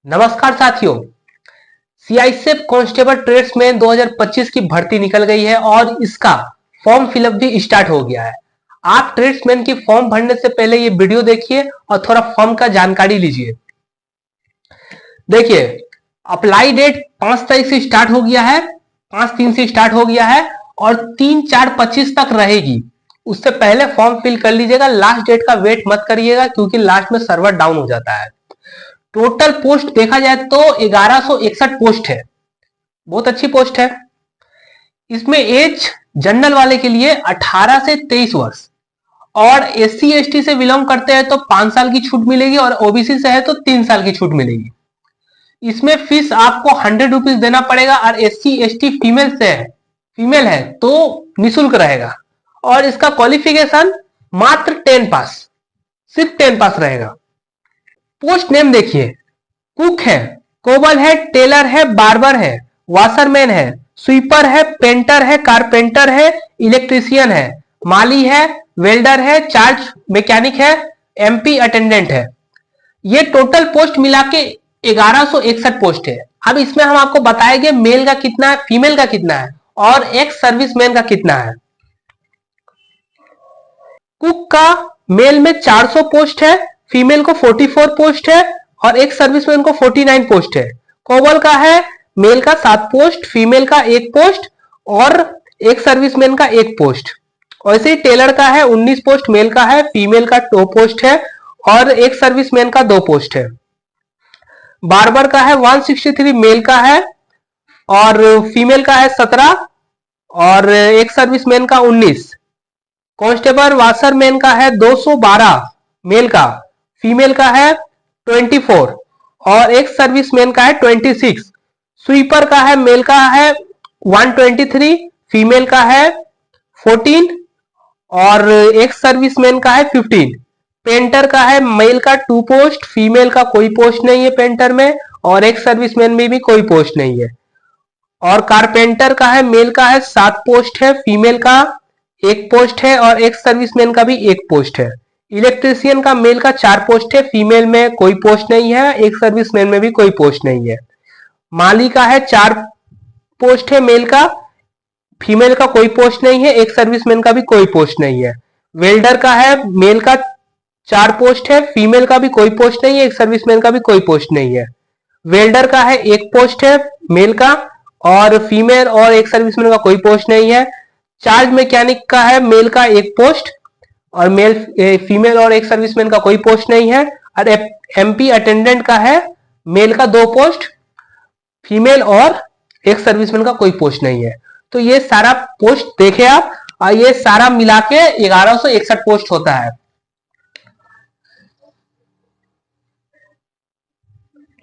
नमस्कार साथियों। CISF constable tradesman 2025 की भर्ती निकल गई है और इसका फॉर्म फिलअप भी स्टार्ट हो गया है। आप ट्रेड्समैन की फॉर्म भरने से पहले ये वीडियो देखिए और थोड़ा फॉर्म का जानकारी लीजिए। देखिए, अप्लाई डेट 5 तारीख से स्टार्ट हो गया है, 5/3 से स्टार्ट हो गया है और 3/4/25 तक रहेगी। उससे पहले फॉर्म फिल कर लीजिएगा। लास्ट डेट का वेट मत करिएगा क्योंकि लास्ट में सर्वर डाउन हो जाता है। टोटल पोस्ट देखा जाए तो 1161 पोस्ट है, बहुत अच्छी पोस्ट है। इसमें एज जनरल वाले के लिए 18 से 23 वर्ष और एससी एसटी से बिलोंग करते हैं तो 5 साल की छूट मिलेगी और ओबीसी से है तो 3 साल की छूट मिलेगी। इसमें फीस आपको 100 रुपीज देना पड़ेगा और एससी एसटी फीमेल है तो निःशुल्क रहेगा। और इसका क्वालिफिकेशन मात्र 10 पास, सिर्फ 10 पास रहेगा। पोस्ट नेम देखिए, कुक है, कोबल है, टेलर है, बार्बर है, वाशरमैन है, स्वीपर है, पेंटर है, कारपेंटर है, इलेक्ट्रीशियन है, माली है, वेल्डर है, चार्ज मैकेनिक है, एमपी अटेंडेंट है। ये टोटल पोस्ट मिला के 1161 पोस्ट है। अब इसमें हम आपको बताएंगे मेल का कितना है, फीमेल का कितना है और एक्स सर्विसमैन का कितना है। कुक का मेल में 400 पोस्ट है, फीमेल को 44 पोस्ट है और एक सर्विसमैन को 49 पोस्ट है। कोबल का है, मेल का 7 पोस्ट, फीमेल का 1 पोस्ट और एक सर्विसमैन का 1 पोस्ट। वैसे ही टेलर का है 19 पोस्ट, मेल का है, फीमेल का 2 पोस्ट है और एक सर्विसमैन का 2 पोस्ट है। बार्बर का है 163, मेल का है और फीमेल का है 17 और एक सर्विसमैन का 19। कांस्टेबल वाशरमैन का है 212, मेल का, फीमेल का है 24 और एक सर्विसमैन का है 26। स्वीपर का है, मेल का है 123, फीमेल का है 14 और एक सर्विसमैन का है 15। पेंटर का है, मेल का 2 पोस्ट, फीमेल का कोई पोस्ट नहीं है पेंटर में और एक सर्विसमैन में भी कोई पोस्ट नहीं है। और कारपेंटर का है, मेल का है 7 पोस्ट है, फीमेल का 1 पोस्ट है और एक सर्विसमैन का भी 1 पोस्ट है। इलेक्ट्रीशियन का मेल का 4 पोस्ट है, फीमेल में कोई पोस्ट नहीं है, एक सर्विसमैन में भी कोई पोस्ट नहीं है। माली का है 4 पोस्ट है, मेल का, फीमेल का कोई पोस्ट नहीं है, एक सर्विसमैन का भी कोई पोस्ट नहीं है। वेल्डर का है, मेल का 4 पोस्ट है, फीमेल का भी कोई पोस्ट नहीं है, एक सर्विसमैन का भी कोई पोस्ट नहीं है। वेल्डर का है 1 पोस्ट है, मेल का और फीमेल और एक सर्विसमैन का कोई पोस्ट नहीं है। चार्ज मैकेनिक का है, मेल का 1 पोस्ट और फीमेल और एक सर्विसमैन का कोई पोस्ट नहीं है। और एमपी अटेंडेंट का है, मेल का 2 पोस्ट, फीमेल और एक सर्विसमैन का कोई पोस्ट नहीं है। तो ये सारा पोस्ट देखे आप और ये सारा मिला के 1161 पोस्ट होता है।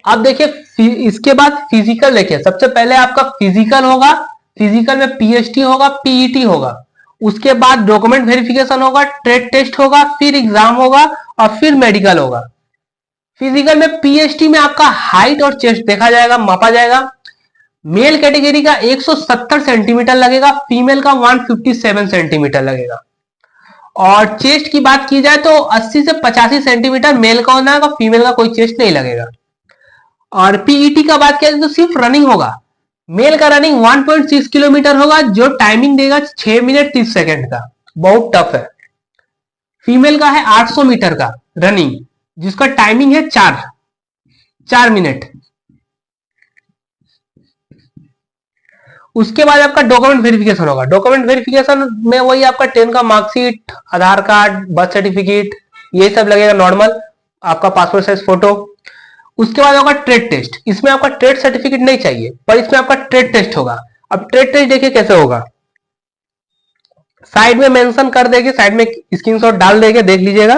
अब देखिए इसके बाद फिजिकल देखिए, सबसे पहले आपका फिजिकल होगा, फिजिकल में पीएचटी होगा, पीईटी होगा, उसके बाद डॉक्यूमेंट वेरिफिकेशन होगा, ट्रेड टेस्ट होगा, फिर एग्जाम होगा और फिर मेडिकल होगा। फिजिकल में पीएचटी में आपका हाइट और चेस्ट देखा जाएगा, मापा जाएगा। मेल कैटेगरी का 170 सेंटीमीटर लगेगा, फीमेल का 157 सेंटीमीटर लगेगा। और चेस्ट की बात की जाए तो 80 से 85 सेंटीमीटर मेल का होना है, फीमेल का कोई चेस्ट नहीं लगेगा। और पीईटी का बात किया जाए तो सिर्फ रनिंग होगा। मेल का रनिंग 1.6 किलोमीटर होगा जो टाइमिंग देगा 6 मिनट 30 सेकंड का, बहुत टफ है। फीमेल का है 800 मीटर का रनिंग जिसका टाइमिंग है 4 मिनट। उसके बाद आपका डॉक्यूमेंट वेरिफिकेशन होगा। डॉक्यूमेंट वेरिफिकेशन में वही आपका 10 का मार्कशीट, आधार कार्ड, बर्थ सर्टिफिकेट, ये सब लगेगा नॉर्मल, आपका पासपोर्ट साइज फोटो। उसके बाद होगा ट्रेड टेस्ट। इसमें आपका ट्रेड सर्टिफिकेट नहीं चाहिए पर इसमें आपका ट्रेड टेस्ट होगा। अब ट्रेड टेस्ट देखिए कैसे होगा, साइड में मेंशन कर देंगे, साइड में स्क्रीनशॉट डाल देंगे, देख लीजिएगा।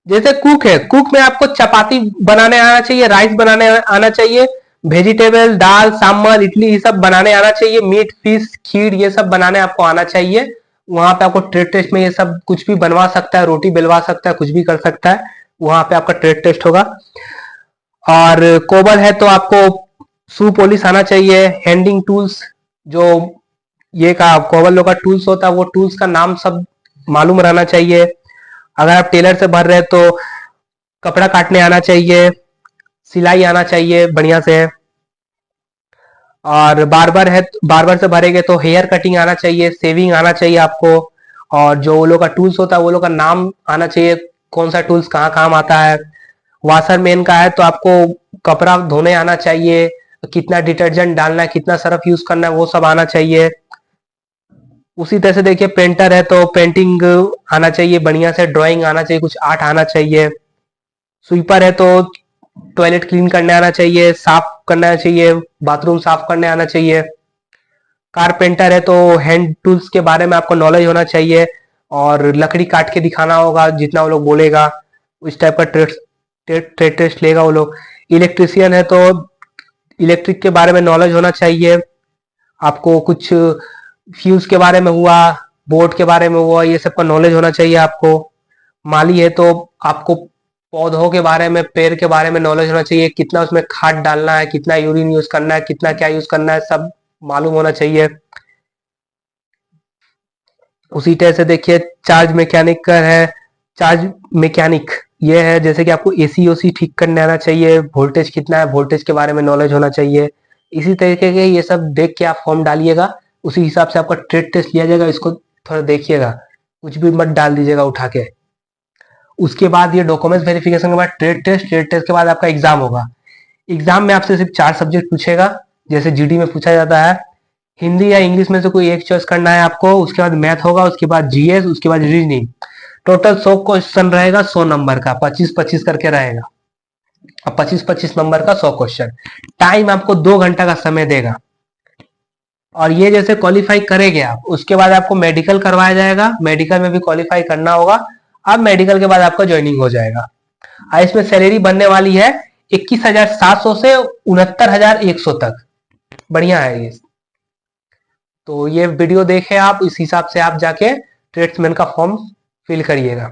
जैसे कुक है, कुक में आपको चपाती बनाने आना चाहिए, राइस बनाने आना चाहिए, वेजिटेबल, दाल, सांभर, इडली ये सब बनाने आना चाहिए, मीट, फिश, खीर ये सब बनाने आपको आना चाहिए। वहां पे आपको ट्रेड टेस्ट में ये सब कुछ भी बनवा सकता है, रोटी बेलवा सकता है, कुछ भी कर सकता है, वहां पे आपका ट्रेड टेस्ट होगा। और कोबल है तो आपको शू पॉलिश आना चाहिए, हैंडिंग टूल्स जो ये का कोबल लोग का टूल्स होता है वो टूल्स का नाम सब मालूम रहना चाहिए। अगर आप टेलर से भर रहे हैं तो कपड़ा काटने आना चाहिए, सिलाई आना चाहिए बढ़िया से। और बार्बर है, बार्बर से भरेंगे तो हेयर कटिंग आना चाहिए, शेविंग आना चाहिए आपको। और जो वो लोग का टूल्स होता है वो लोग का नाम आना चाहिए, कौन सा टूल्स कहाँ काम आता है। वाशरमैन का है तो आपको कपड़ा धोने आना चाहिए, कितना डिटर्जेंट डालना है, कितना सर्फ यूज करना है, वो सब आना चाहिए। उसी तरह से देखिए पेंटर है तो पेंटिंग आना चाहिए बढ़िया से, ड्राइंग आना चाहिए, कुछ आर्ट आना चाहिए। स्वीपर है तो टॉयलेट क्लीन करने आना चाहिए, साफ करना चाहिए, बाथरूम साफ करने आना चाहिए। कारपेंटर है तो हैंड टूल्स के बारे में आपको नॉलेज होना चाहिए, और लकड़ी काट के दिखाना होगा जितना वो लोग बोलेगा, उस टाइप का ट्रेड टेस्ट लेगा वो लोग। इलेक्ट्रिशियन है तो इलेक्ट्रिक के बारे में नॉलेज होना चाहिए आपको, कुछ फ्यूज के बारे में हुआ, बोर्ड के बारे में हुआ, ये सब का नॉलेज होना चाहिए आपको। माली है तो आपको पौधों के बारे में, पेड़ के बारे में नॉलेज होना चाहिए, कितना उसमें खाद डालना है, कितना यूरिन यूज करना है, कितना क्या यूज करना है, सब मालूम होना चाहिए। उसी तरह से देखिए चार्ज मैकेनिक का है, चार्ज मैकेनिक ये है जैसे कि आपको एसी ओसी ठीक करने आना चाहिए, वोल्टेज कितना है, वोल्टेज के बारे में नॉलेज होना चाहिए। इसी तरीके के ये सब देख के आप फॉर्म डालिएगा, उसी हिसाब से आपका ट्रेड टेस्ट लिया जाएगा। इसको थोड़ा देखिएगा, कुछ भी मत डाल दीजिएगा उठा के। उसके बाद ये डॉक्यूमेंट्स वेरिफिकेशन के बाद ट्रेड टेस्ट के बाद आपका एग्जाम होगा। एग्जाम में आपसे सिर्फ 4 सब्जेक्ट पूछेगा, जैसे जीडी में पूछा जाता है। हिंदी या इंग्लिश में से कोई एक चॉइस करना है आपको, उसके बाद मैथ होगा, उसके बाद जीएस, उसके बाद रीजनिंग। टोटल 100 क्वेश्चन रहेगा, 100 नंबर का, 25-25 करके रहेगा। अब 25-25 नंबर का 100 क्वेश्चन। टाइम आपको 2 घंटा का समय देगा। और ये जैसे क्वालिफाई करेंगे आप, उसके बाद आपको मेडिकल करवाया जाएगा, मेडिकल में भी क्वालिफाई करना होगा। अब मेडिकल के बाद आपका ज्वाइनिंग हो जाएगा। इसमें सैलरी बनने वाली है 21,700 से 69,100 तक। बढ़िया है ये। तो ये वीडियो देखें आप, इस हिसाब से आप जाके ट्रेड्समैन का फॉर्म फिल करिएगा।